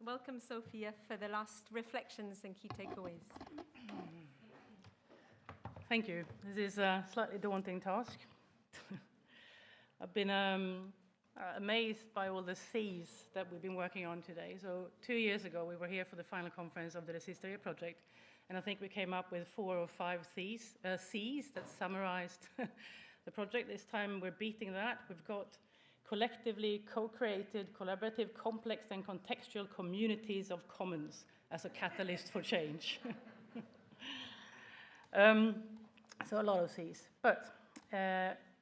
welcome, Sofia, for the last reflections and key takeaways. Thank you. This is a slightly daunting task. I've been amazed by all the C's that we've been working on today. So 2 years ago, we were here for the final conference of the ACCTING project, and I think we came up with 4 or 5 C's that summarized the project. This time we're beating that. We've got collectively co-created, collaborative, complex and contextual communities of commons as a catalyst for change. So a lot of C's. But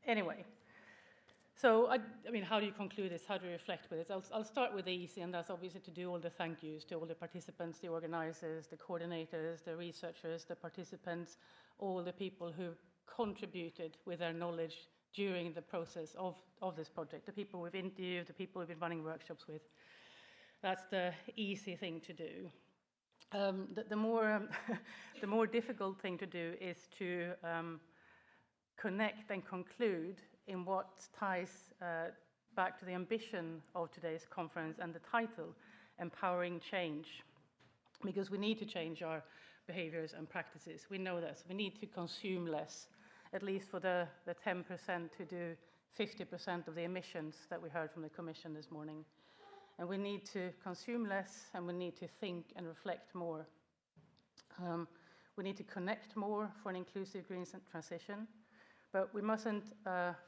anyway, so I mean, how do you conclude this? How do you reflect with it? I'll start with the easy, and that's obviously to do all the thank yous to all the participants, the organizers, the coordinators, the researchers, the participants, all the people who contributed with their knowledge during the process of this project, the people we've interviewed, the people we've been running workshops with. That's the easy thing to do. The more difficult thing to do is to connect and conclude in what ties back to the ambition of today's conference and the title, Empowering Change. Because we need to change our behaviors and practices. We know this. We need to consume less, at least for the 10% to do 50% of the emissions that we heard from the Commission this morning. And we need to consume less, and we need to think and reflect more. We need to connect more for an inclusive green transition. But we mustn't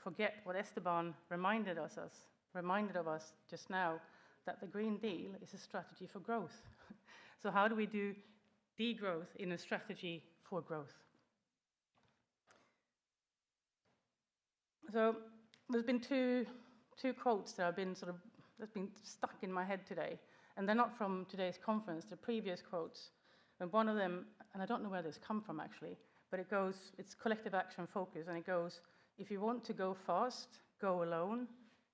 forget what Esteban reminded of us just now, that the Green Deal is a strategy for growth. So how do we do degrowth in a strategy for growth? So there's been two quotes that have been that's been stuck in my head today, and they're not from today's conference, they're previous quotes. And one of them, and I don't know where this come from actually, but it goes, it's collective action focus, and it goes, if you want to go fast, go alone.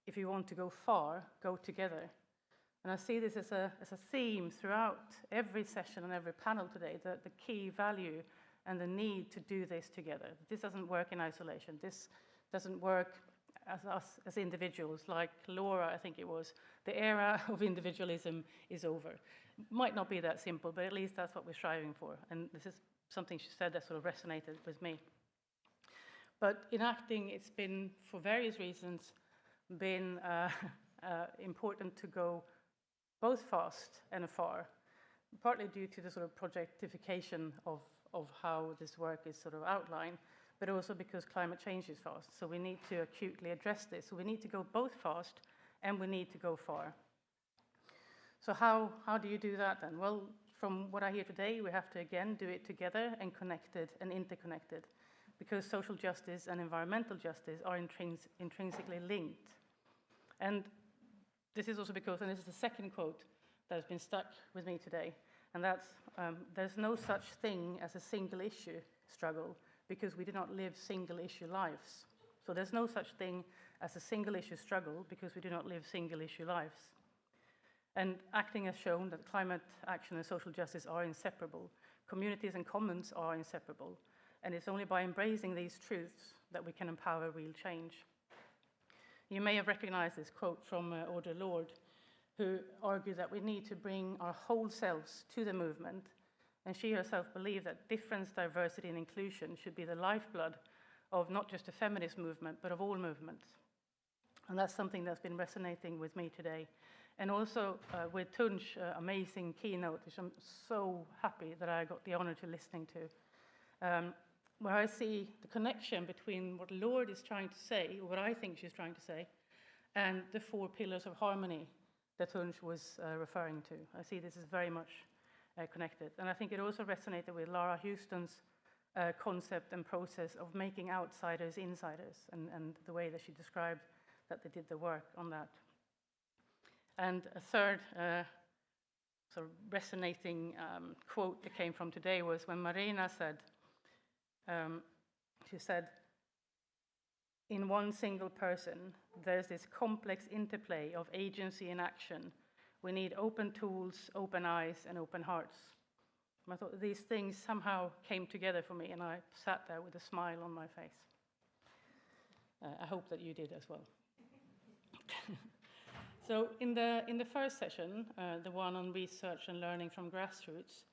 If you want to go far, go together. And I see this as a theme throughout every session and every panel today, the key value and the need to do this together. This doesn't work in isolation. This doesn't work as us as individuals. Like Laura, I think it was, the era of individualism is over. It might not be that simple, but at least that's what we're striving for. And this is something she said that sort of resonated with me. But in acting, it's been, for various reasons, been important to go both fast and far, partly due to the sort of projectification of how this work is sort of outlined, but also because climate change is fast. So we need to acutely address this. So we need to go both fast and we need to go far. So how do you do that then? Well, from what I hear today, we have to again do it together and connected and interconnected, because social justice and environmental justice are intrinsically linked. And this is also because, and this is the second quote that has been stuck with me today, and that's, there's no such thing as a single issue struggle, because we do not live single issue lives. So there's no such thing as a single issue struggle, because we do not live single issue lives. And acting has shown that climate action and social justice are inseparable. Communities and commons are inseparable. And it's only by embracing these truths that we can empower real change. You may have recognized this quote from Audre Lorde, who argued that we need to bring our whole selves to the movement. And she herself believed that difference, diversity, and inclusion should be the lifeblood of not just a feminist movement, but of all movements. And that's something that's been resonating with me today. And also with Tunj's amazing keynote, which I'm so happy that I got the honor to listening to, where I see the connection between what Lorde is trying to say, or what I think she's trying to say, and the 4 pillars of harmony that Tunj was referring to. I see this is very much connected. And I think it also resonated with Lara Houston's concept and process of making outsiders insiders, and the way that she described that they did the work on that. And a third sort of resonating quote that came from today was when Marina said, she said, in one single person, there's this complex interplay of agency and action. We need open tools, open eyes, and open hearts. And I thought these things somehow came together for me, and I sat there with a smile on my face. I hope that you did as well. So in the first session, the one on research and learning from grassroots,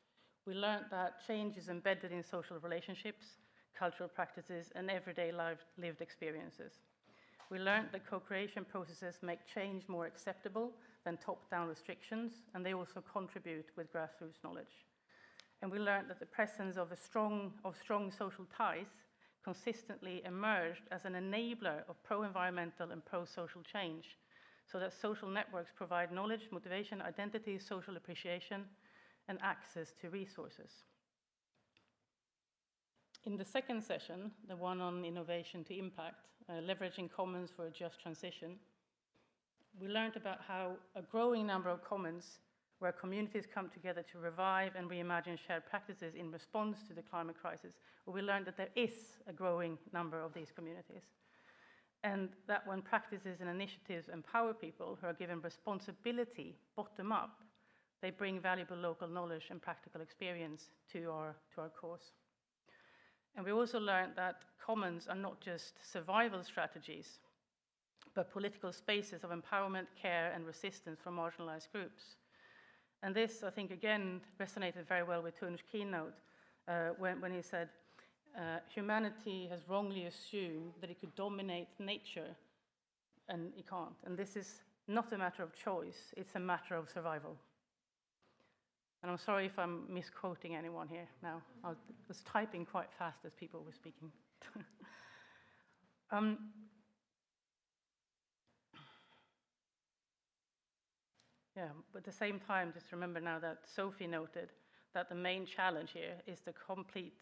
we learned that change is embedded in social relationships, cultural practices, and everyday lived experiences. We learned that co-creation processes make change more acceptable than top-down restrictions, and they also contribute with grassroots knowledge. And we learned that the presence of strong social ties consistently emerged as an enabler of pro-environmental and pro-social change, so that social networks provide knowledge, motivation, identity, social appreciation, and access to resources. In the second session, the one on innovation to impact, leveraging commons for a just transition, we learned about how a growing number of commons where communities come together to revive and reimagine shared practices in response to the climate crisis. We learned that there is a growing number of these communities. And that when practices and initiatives empower people who are given responsibility bottom up, they bring valuable local knowledge and practical experience to our course. And we also learned that commons are not just survival strategies, but political spaces of empowerment, care, and resistance for marginalized groups. And this, I think, again, resonated very well with Tun's keynote when he said, humanity has wrongly assumed that it could dominate nature, and it can't. And this is not a matter of choice, it's a matter of survival. And I'm sorry if I'm misquoting anyone here now. I was typing quite fast as people were speaking. Yeah, but at the same time, just remember now that Sophie noted that the main challenge here is the complete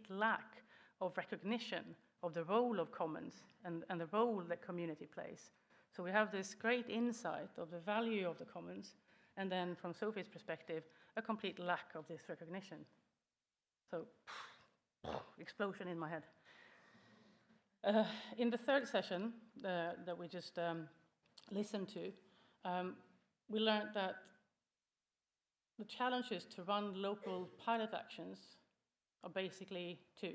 lack of recognition of the role of commons and the role that community plays. So we have this great insight of the value of the commons, and then from Sophie's perspective, a complete lack of this recognition. So, explosion in my head. In the third session that we just listened to, we learned that the challenges to run local pilot actions are basically two,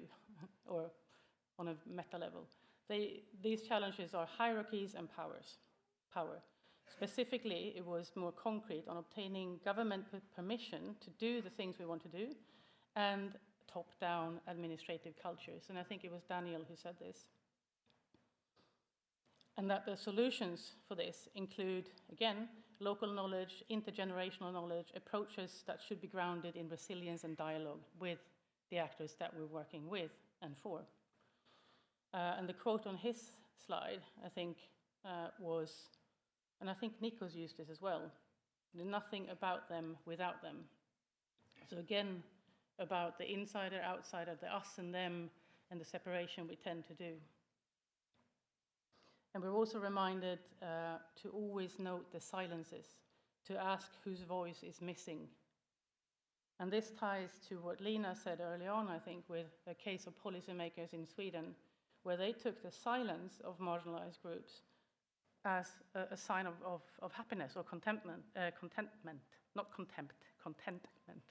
or on a meta level. These challenges are hierarchies and power. Specifically, it was more concrete on obtaining government permission to do the things we want to do, and top-down administrative cultures. And I think it was Daniel who said this. And that the solutions for this include, again, local knowledge, intergenerational knowledge, approaches that should be grounded in resilience and dialogue with the actors that we're working with and for. And the quote on his slide, I think, was, and I think Nico's used this as well, nothing about them without them. So again, about the insider, outsider, the us and them, and the separation we tend to do. And we're also reminded to always note the silences, to ask whose voice is missing. And this ties to what Lina said early on, I think, with a case of policymakers in Sweden, where they took the silence of marginalized groups as a sign of happiness or contentment, not contempt, contentment.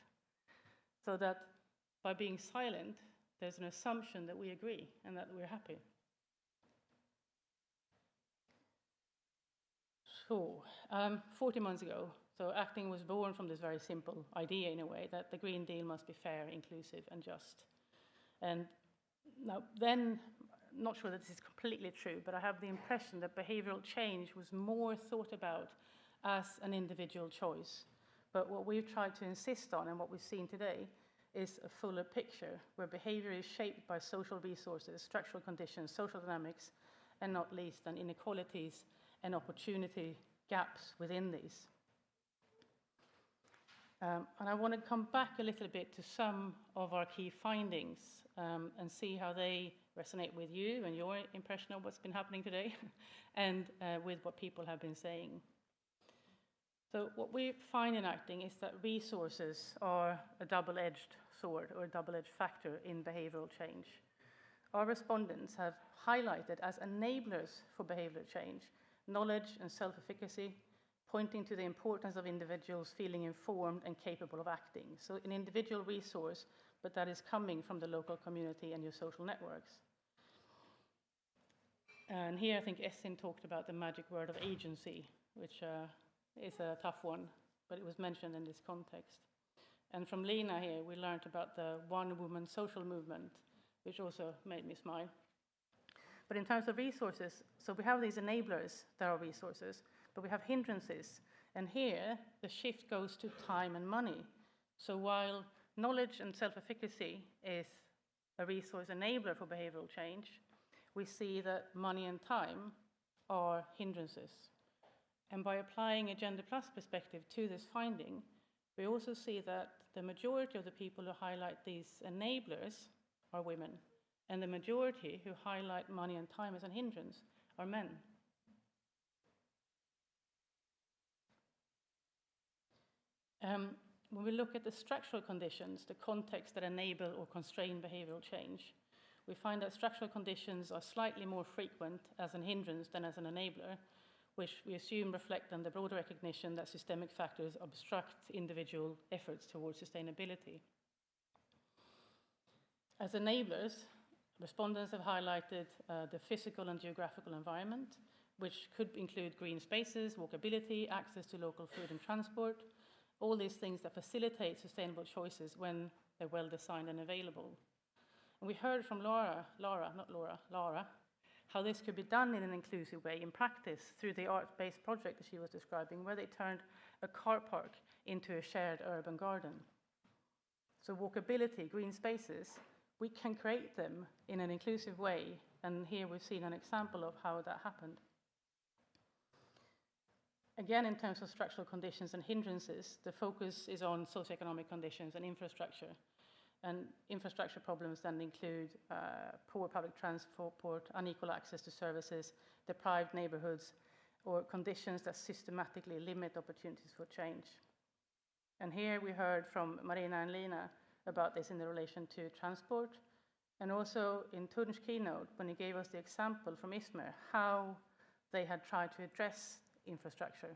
So that by being silent, there's an assumption that we agree and that we're happy. So, 40 months ago, so acting was born from this very simple idea, in a way, that the Green Deal must be fair, inclusive, and just. And now, then, not sure that this is completely true, but I have the impression that behavioral change was more thought about as an individual choice. But what we've tried to insist on, and what we've seen today, is a fuller picture, where behavior is shaped by social resources, structural conditions, social dynamics, and not least, and inequalities and opportunity gaps within these. And I want to come back a little bit to some of our key findings and see how they resonate with you and your impression of what's been happening today and with what people have been saying. So what we find in acting is that resources are a double-edged sword or a double-edged factor in behavioral change. Our respondents have highlighted as enablers for behavioral change knowledge and self-efficacy, pointing to the importance of individuals feeling informed and capable of acting. So an individual resource, but that is coming from the local community and your social networks. And here I think Essin talked about the magic word of agency, which is a tough one, but it was mentioned in this context. And from Lena here, we learned about the one-woman social movement, which also made me smile. But in terms of resources, so we have these enablers that are resources, but we have hindrances. And here, the shift goes to time and money. So while knowledge and self-efficacy is a resource enabler for behavioral change, we see that money and time are hindrances. And by applying a Gender Plus perspective to this finding, we also see that the majority of the people who highlight these enablers are women, and the majority who highlight money and time as a hindrance are men. When we look at the structural conditions, the context that enable or constrain behavioral change, we find that structural conditions are slightly more frequent as an hindrance than as an enabler, which we assume reflect on the broader recognition that systemic factors obstruct individual efforts towards sustainability. As enablers, respondents have highlighted the physical and geographical environment, which could include green spaces, walkability, access to local food and transport, all these things that facilitate sustainable choices when they're well designed and available. And we heard from Lara, how this could be done in an inclusive way in practice through the art-based project that she was describing, where they turned a car park into a shared urban garden. So walkability, green spaces, we can create them in an inclusive way, and here we've seen an example of how that happened. Again, in terms of structural conditions and hindrances, the focus is on socioeconomic conditions and infrastructure. And infrastructure problems then include poor public transport, unequal access to services, deprived neighborhoods, or conditions that systematically limit opportunities for change. And here we heard from Marina and Lena about this in relation to transport, and also in Tun's keynote, when he gave us the example from Izmir, how they had tried to address infrastructure.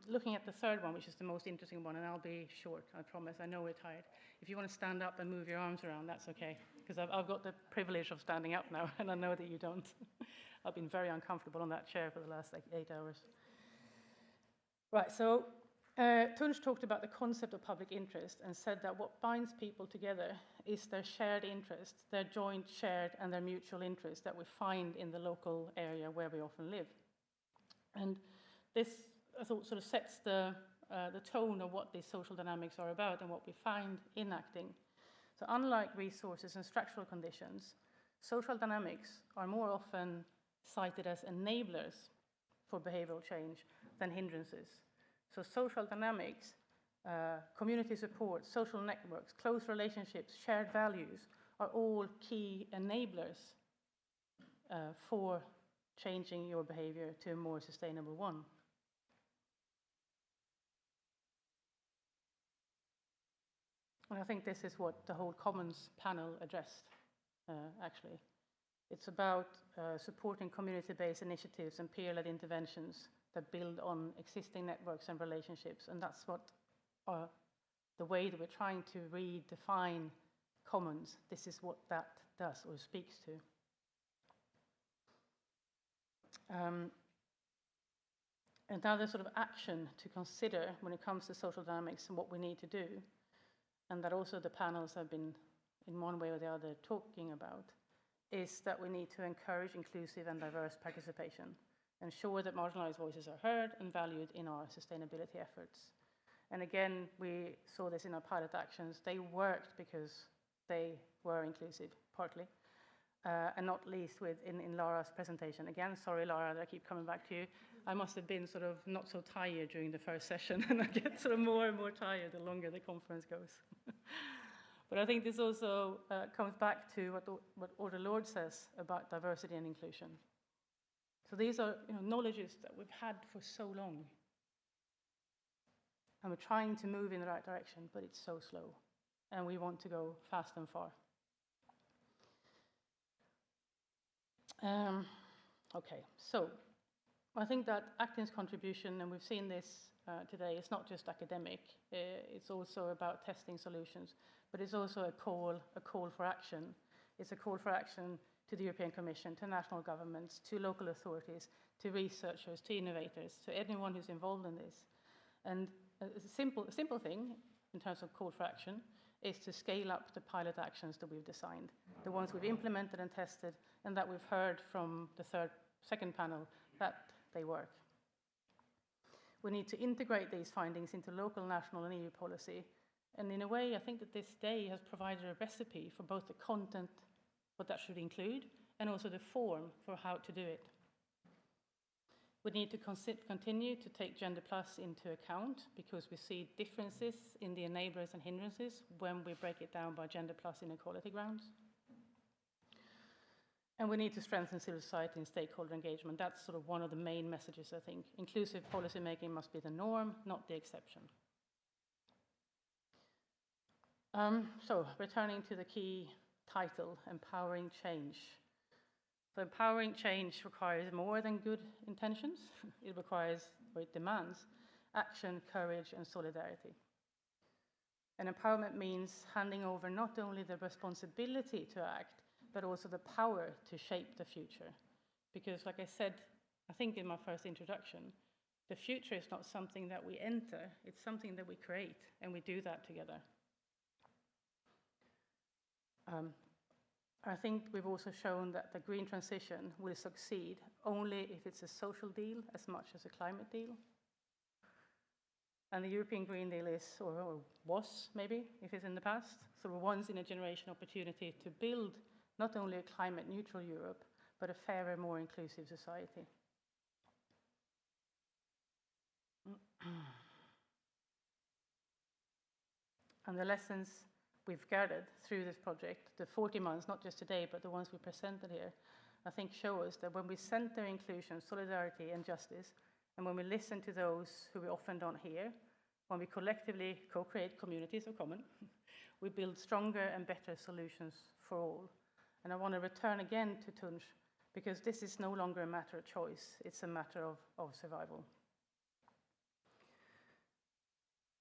Looking at the third one, which is the most interesting one, and I'll be short, I promise, I know we're tired. If you want to stand up and move your arms around, that's okay, because I've got the privilege of standing up now, and I know that you don't. I've been very uncomfortable on that chair for the last 8 hours. Right, so Tunj talked about the concept of public interest and said that what binds people together is their shared interest, their joint, shared, and their mutual interest that we find in the local area where we often live. And this, I thought, sort of sets the tone of what these social dynamics are about and what we find in acting. So unlike resources and structural conditions, social dynamics are more often cited as enablers for behavioral change than hindrances. So social dynamics, community support, social networks, close relationships, shared values are all key enablers for changing your behavior to a more sustainable one. And I think this is what the whole Commons panel addressed, actually. It's about supporting community-based initiatives and peer-led interventions that build on existing networks and relationships. And that's what the way that we're trying to redefine Commons. This is what that does or speaks to. Another sort of action to consider when it comes to social dynamics and what we need to do, and that also the panels have been in one way or the other talking about, is that we need to encourage inclusive and diverse participation, ensure that marginalized voices are heard and valued in our sustainability efforts. And again, we saw this in our pilot actions. They worked because they were inclusive, partly, and not least in Lara's presentation. Again, sorry, Lara, that I keep coming back to you. I must have been sort of not so tired during the first session, and I get sort of more and more tired the longer the conference goes. But I think this also comes back to what Order Lord says about diversity and inclusion. So these are knowledges that we've had for so long. And we're trying to move in the right direction, but it's so slow. And we want to go fast and far. Okay, so I think that acting's contribution, and we've seen this today, it's not just academic. It's also about testing solutions, but it's also a call for action. It's a call for action to the European Commission, to national governments, to local authorities, to researchers, to innovators, to anyone who's involved in this. And a simple thing in terms of call for action is to scale up the pilot actions that we've designed, the ones we've implemented and tested, and that we've heard from the second panel that they work. We need to integrate these findings into local, national, and EU policy. And in a way, I think that this day has provided a recipe for both the content, what that should include, and also the form for how to do it. We need to continue to take Gender Plus into account because we see differences in the enablers and hindrances when we break it down by Gender Plus inequality grounds. And we need to strengthen civil society and stakeholder engagement. That's sort of one of the main messages, I think. Inclusive policymaking must be the norm, not the exception. So, returning to the key title, Empowering Change. So empowering change requires more than good intentions. It requires, or it demands, action, courage, and solidarity. And empowerment means handing over not only the responsibility to act, but also the power to shape the future. Because, like I said, I think in my first introduction, the future is not something that we enter, it's something that we create, and we do that together. I think we've also shown that the green transition will succeed only if it's a social deal as much as a climate deal. And the European Green Deal is, or was maybe, if it's in the past, sort of a once-in-a-generation opportunity to build not only a climate-neutral Europe, but a fairer, more inclusive society. And the lessons we've gathered through this project, the 40 months, not just today, but the ones we presented here, I think show us that when we center inclusion, solidarity, and justice, and when we listen to those who we often don't hear, when we collectively co-create communities of common, we build stronger and better solutions for all. And I want to return again to Tunj, because this is no longer a matter of choice, it's a matter of survival.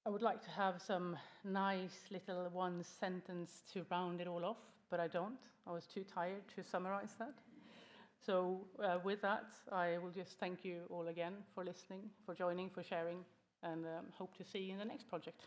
I would like to have some nice little one sentence to round it all off, but I don't. I was too tired to summarize that. So with that, I will just thank you all again for listening, for joining, for sharing, and hope to see you in the next project.